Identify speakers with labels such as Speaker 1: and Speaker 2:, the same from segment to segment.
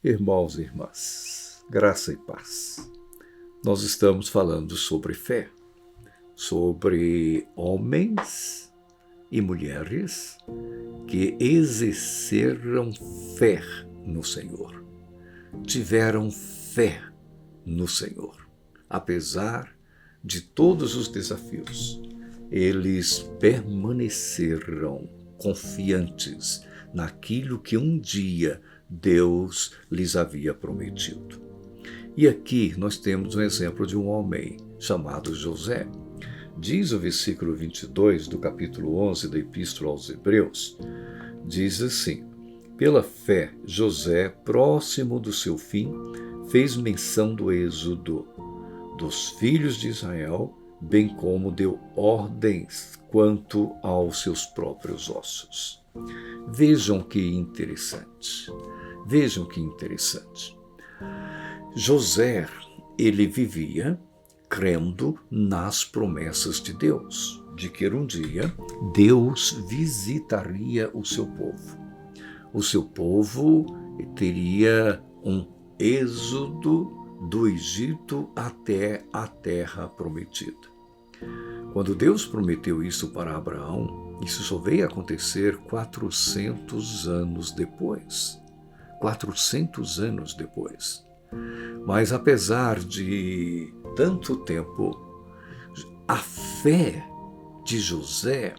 Speaker 1: Irmãos e irmãs, graça e paz. Nós estamos falando sobre fé, sobre homens e mulheres que exerceram fé no Senhor, tiveram fé no Senhor. Apesar de todos os desafios, eles permaneceram confiantes naquilo que um dia Deus lhes havia prometido. E aqui nós temos um exemplo de um homem chamado José. Diz o versículo 22 do capítulo 11 da Epístola aos Hebreus, diz assim: pela fé, José, próximo do seu fim, fez menção do êxodo dos filhos de Israel, bem como deu ordens quanto aos seus próprios ossos. Vejam que interessante. Vejam que interessante. José, ele vivia crendo nas promessas de Deus, de que um dia Deus visitaria o seu povo. O seu povo teria um êxodo do Egito até a terra prometida. Quando Deus prometeu isso para Abraão, isso só veio acontecer 400 anos depois. 400 anos depois. Mas apesar de tanto tempo, a fé de José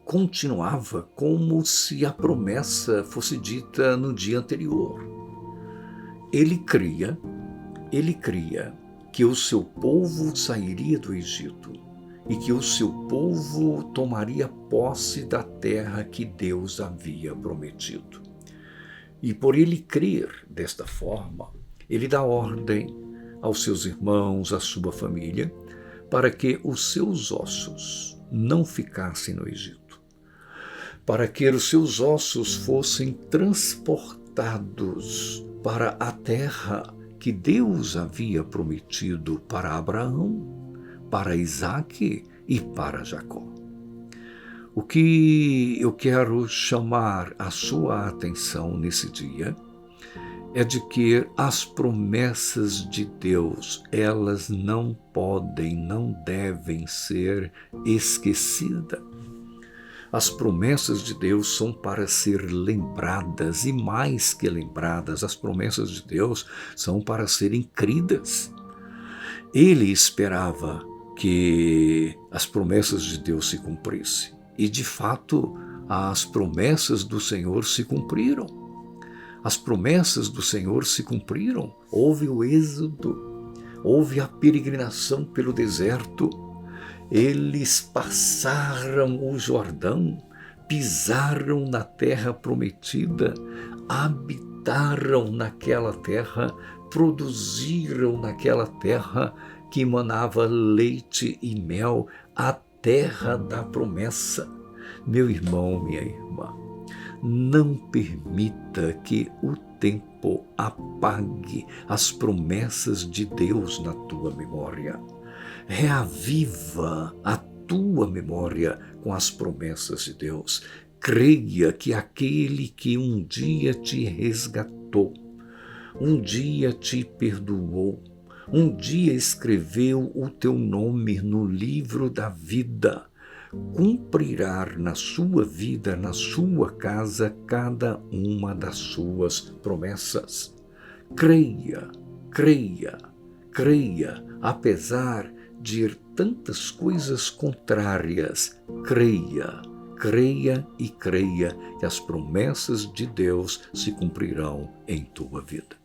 Speaker 1: continuava como se a promessa fosse dita no dia anterior. Ele cria que o seu povo sairia do Egito e que o seu povo tomaria posse da terra que Deus havia prometido. E por ele crer desta forma, ele dá ordem aos seus irmãos, à sua família, para que os seus ossos não ficassem no Egito, para que os seus ossos fossem transportados para a terra que Deus havia prometido para Abraão, para Isaque e para Jacó. O que eu quero chamar a sua atenção nesse dia é de que as promessas de Deus, elas não podem, não devem ser esquecidas. As promessas de Deus são para ser lembradas, e mais que lembradas, as promessas de Deus são para serem cridas. Ele esperava que as promessas de Deus se cumprissem. E, de fato, as promessas do Senhor se cumpriram. As promessas do Senhor se cumpriram. Houve o êxodo, houve a peregrinação pelo deserto. Eles passaram o Jordão, pisaram na terra prometida, habitaram naquela terra, produziram naquela terra que emanava leite e mel, a terra da promessa. Meu irmão, minha irmã, não permita que o tempo apague as promessas de Deus na tua memória. Reaviva a tua memória com as promessas de Deus. Creia que aquele que um dia te resgatou, um dia te perdoou, um dia escreveu o teu nome no livro da vida, cumprirá na sua vida, na sua casa, cada uma das suas promessas. Creia, creia, creia, apesar de tantas coisas contrárias. Creia, creia e creia que as promessas de Deus se cumprirão em tua vida.